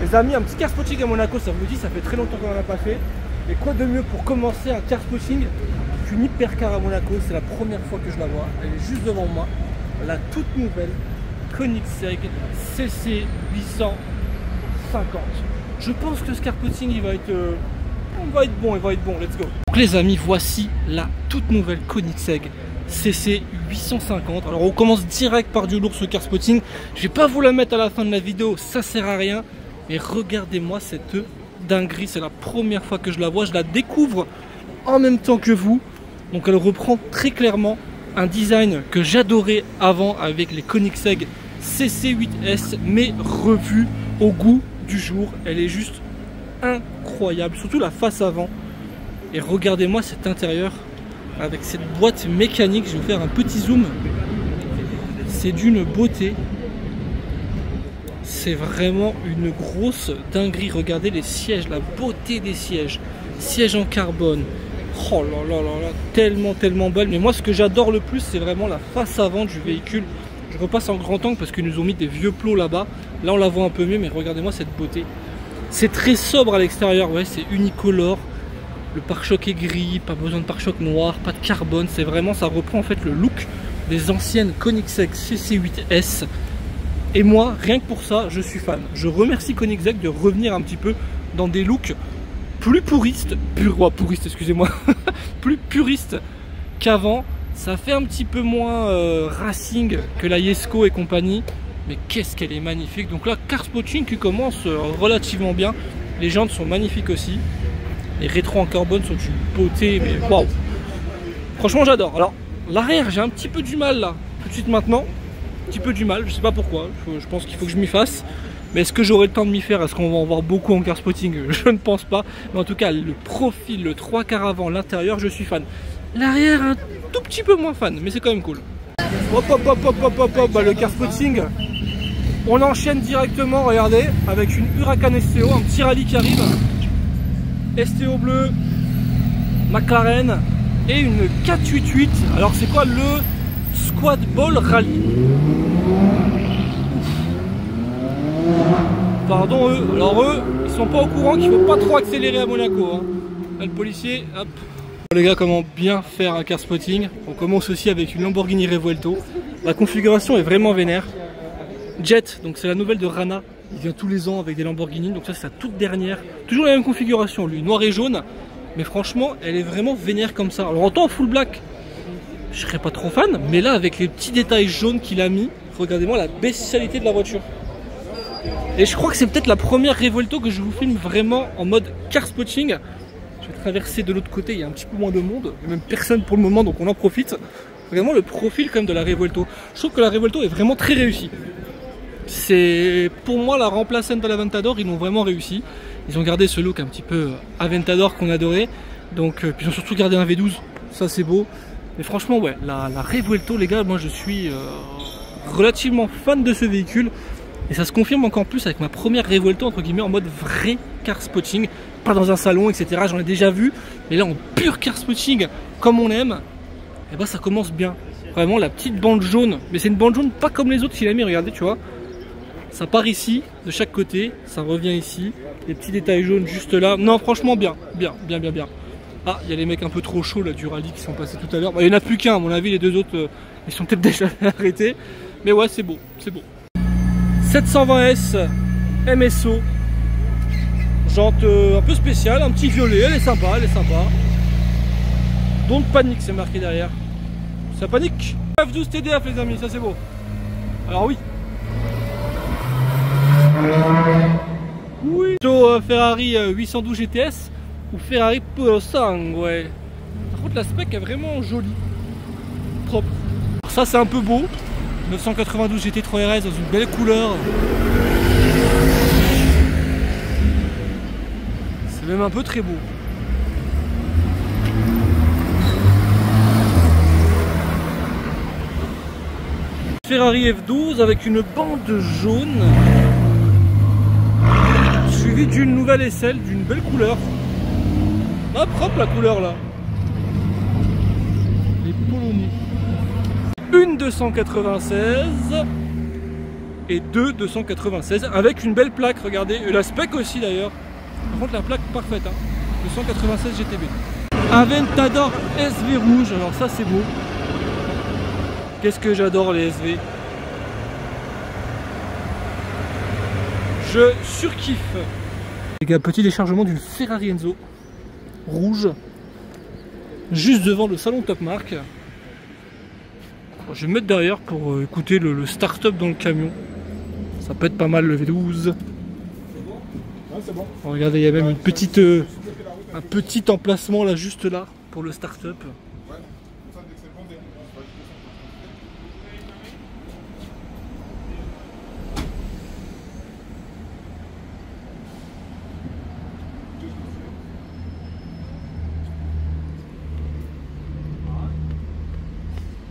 Les amis, un petit car spotting à Monaco, ça vous dit, ça fait très longtemps qu'on n'en a pas fait. Et quoi de mieux pour commencer un car spotting qu'une hypercar à Monaco? C'est la première fois que je la vois. Elle est juste devant moi. La toute nouvelle Koenigsegg CC 850. Je pense que ce car spotting il va être bon, let's go. Donc les amis, voici la toute nouvelle Koenigsegg CC 850. Alors on commence direct par du lourd ce car spotting. Je vais pas vous la mettre à la fin de la vidéo, ça sert à rien. Mais regardez-moi cette dinguerie, c'est la première fois que je la vois. Je la découvre en même temps que vous. Donc elle reprend très clairement un design que j'adorais avant avec les Koenigsegg CC8S, mais revu au goût du jour. Elle est juste incroyable, surtout la face avant. Et regardez-moi cet intérieur avec cette boîte mécanique. Je vais vous faire un petit zoom. C'est d'une beauté. C'est vraiment une grosse dinguerie. Regardez les sièges, la beauté des sièges. Sièges en carbone. Oh là là là là, tellement belle. Mais moi ce que j'adore le plus, c'est vraiment la face avant du véhicule. Je repasse en grand angle parce qu'ils nous ont mis des vieux plots là-bas. Là on la voit un peu mieux, mais regardez-moi cette beauté. C'est très sobre à l'extérieur, ouais, c'est unicolore. Le pare-choc est gris, pas besoin de pare-choc noir, pas de carbone. C'est vraiment, ça reprend en fait le look des anciennes Koenigsegg CC8S. Et moi, rien que pour ça, je suis fan. Je remercie Koenigsegg de revenir un petit peu dans des looks plus puristes, excusez-moi, plus puristes qu'avant. Ça fait un petit peu moins racing que la Jesko et compagnie. Mais qu'est-ce qu'elle est magnifique. Donc là, car spotting qui commence relativement bien. Les jantes sont magnifiques aussi. Les rétros en carbone sont une beauté, mais waouh. Franchement, j'adore. Alors, l'arrière, j'ai un petit peu du mal là, tout de suite maintenant. Un petit peu du mal, je sais pas pourquoi, je pense qu'il faut que je m'y fasse. Mais est-ce que j'aurai le temps de m'y faire? Est-ce qu'on va en voir beaucoup en car spotting? Je ne pense pas. Mais en tout cas, le profil, le 3/4 avant, l'intérieur, je suis fan. L'arrière, un tout petit peu moins fan, mais c'est quand même cool. Hop, bah, le car spotting, on enchaîne directement, regardez, avec une Huracan STO, un petit rallye qui arrive. STO bleu, McLaren et une 488. Alors c'est quoi le Squad Ball Rally? Pardon eux, alors eux, ils sont pas au courant qu'il faut pas trop accélérer à Monaco. Hein. Là, le policier, hop. Bon, les gars, comment bien faire un car spotting? On commence aussi avec une Lamborghini Revuelto. La configuration est vraiment vénère. Jet, donc c'est la nouvelle de Rana. Il vient tous les ans avec des Lamborghini, donc ça c'est sa toute dernière. Toujours la même configuration, lui, noir et jaune. Mais franchement, elle est vraiment vénère comme ça. Alors autant en full black, je serais pas trop fan, mais là avec les petits détails jaunes qu'il a mis, regardez-moi la bestialité de la voiture. Et je crois que c'est peut-être la première Revuelto que je vous filme vraiment en mode car spotting. Je vais traverser de l'autre côté, il y a un petit peu moins de monde, même personne pour le moment, donc on en profite. Vraiment le profil quand même de la Revuelto. Je trouve que la Revuelto est vraiment très réussie. C'est pour moi la remplaçante de l'Aventador, ils l'ont vraiment réussi. Ils ont gardé ce look un petit peu Aventador qu'on adorait. Donc, puis ils ont surtout gardé un V12, ça c'est beau. Mais franchement ouais, la Revuelto les gars, moi je suis relativement fan de ce véhicule. Et ça se confirme encore plus avec ma première Revuelto entre guillemets en mode vrai car spotting. Pas dans un salon etc, j'en ai déjà vu. Mais là en pur car spotting comme on aime, et bah ça commence bien. Vraiment la petite bande jaune, mais c'est une bande jaune pas comme les autres qu'il a mis, regardez tu vois. Ça part ici, de chaque côté, ça revient ici. Les petits détails jaunes juste là. Non, franchement, bien. Ah, il y a les mecs un peu trop chauds là du rallye qui sont passés tout à l'heure. Bah, il n'y en a plus qu'un, à mon avis, les deux autres, ils sont peut-être déjà arrêtés. Mais ouais, c'est beau, c'est beau. 720S MSO. Jante un peu spéciale, un petit violet, elle est sympa, Don't panique, c'est marqué derrière. Ça panique. F12 TDF les amis, ça c'est beau. Alors oui. Oui. Ferrari 812 GTS ou Ferrari Puro Sangue, ouais. Par contre la spec est vraiment jolie, propre. Alors ça c'est un peu beau. 992 GT3 RS dans une belle couleur. C'est même un peu très beau. Ferrari F12 avec une bande jaune. Suivi d'une nouvelle aisselle, d'une belle couleur. Ah, propre la couleur là. Les Polonais. Une 296. et deux 296 avec une belle plaque, regardez, et la spec aussi d'ailleurs. Par contre la plaque parfaite, hein. 296 GTB. Aventador SV rouge, alors ça c'est beau. Qu'est-ce que j'adore les SV. Je surkiffe. Les gars, petit déchargement d'une Ferrari Enzo rouge, juste devant le salon Top Mark. Je vais me mettre derrière pour écouter le start-up dans le camion. Ça peut être pas mal le V12. Oh, regardez, il y a même une petite, un petit emplacement là, juste là, pour le start-up.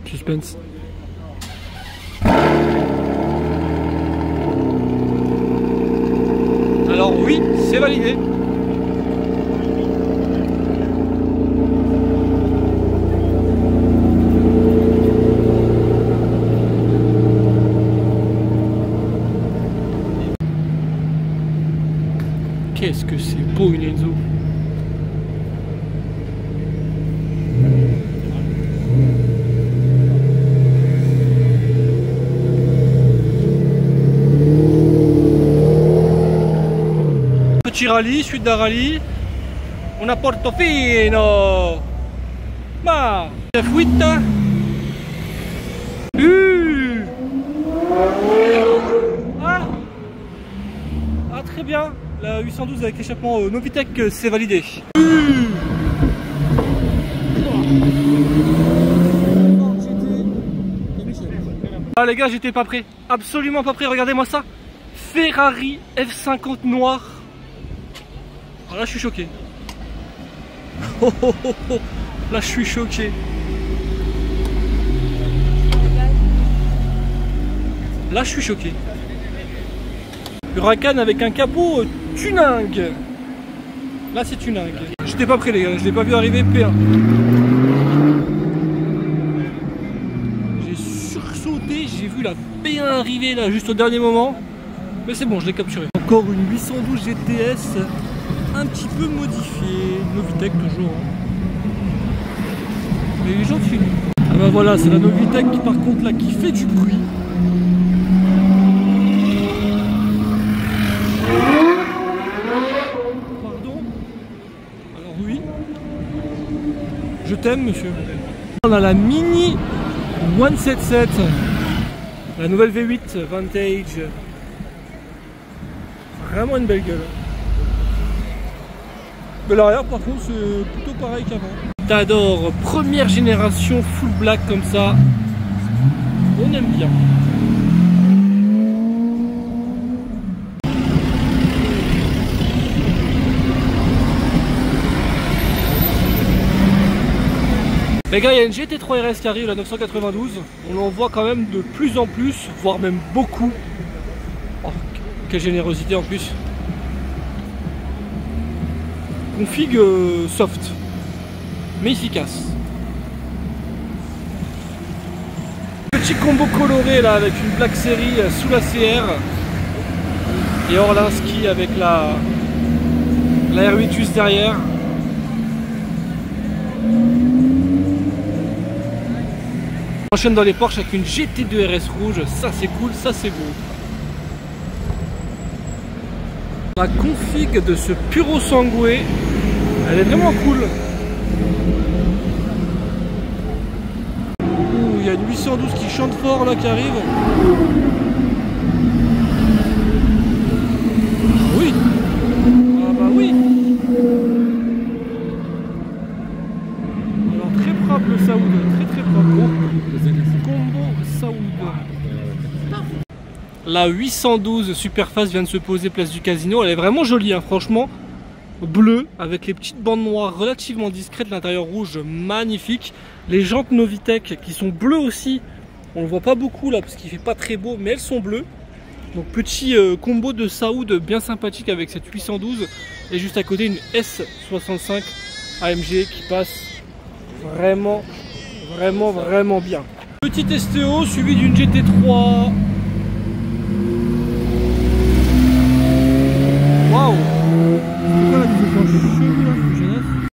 Suspense. Alors oui, c'est validé. Qu'est-ce que c'est beau une Enzo. Petit rallye, suite d'un rallye. On a Portofino. Ma F8. Ah très bien. La 812 avec l'échappement Novitec, c'est validé. Ah les gars, j'étais pas prêt. Absolument pas prêt. Regardez-moi ça. Ferrari F50 noir. Alors là je suis choqué. Oh, oh, oh, oh. Là je suis choqué. Là je suis choqué. Huracan avec un capot tuning. Là c'est tuning. J'étais pas prêt les gars, je l'ai pas vu arriver P1. J'ai sursauté, j'ai vu la P1 arriver là juste au dernier moment. Mais c'est bon, je l'ai capturé. Encore une 812 GTS. Un petit peu modifié, Novitec toujours. Mais il est gentil. Ah bah voilà, c'est la Novitec par contre là qui fait du bruit. Pardon. Alors oui. Je t'aime monsieur. On a la Mini 177. La nouvelle V8 Vantage. Vraiment une belle gueule. Mais l'arrière par contre c'est plutôt pareil qu'avant. T'adores, première génération full black comme ça. On aime bien. Les gars, il y a une GT3 RS qui arrive, la 992. On en voit quand même de plus en plus, voire même beaucoup. Oh, quelle générosité en plus. Config soft, mais efficace. Petit combo coloré là avec une Black Series sous la CR et Orlinski avec la R8 juste derrière. On enchaîne dans les Porsche avec une GT2 RS rouge, ça c'est cool, ça c'est beau. La config de ce Puro Sangue, elle est vraiment cool. Ouh, il y a une 812 qui chante fort là qui arrive. Oui. Ah bah oui. Alors très propre le Saoud, très propre. Combo Saoud. La 812 Superfast vient de se poser place du Casino. Elle est vraiment jolie, hein, franchement. Bleue, avec les petites bandes noires relativement discrètes. L'intérieur rouge, magnifique. Les jantes Novitec qui sont bleues aussi. On ne le voit pas beaucoup là parce qu'il fait pas très beau, mais elles sont bleues. Donc petit combo de Saoud bien sympathique avec cette 812. Et juste à côté une S65 AMG qui passe vraiment bien. Petit STO suivi d'une GT3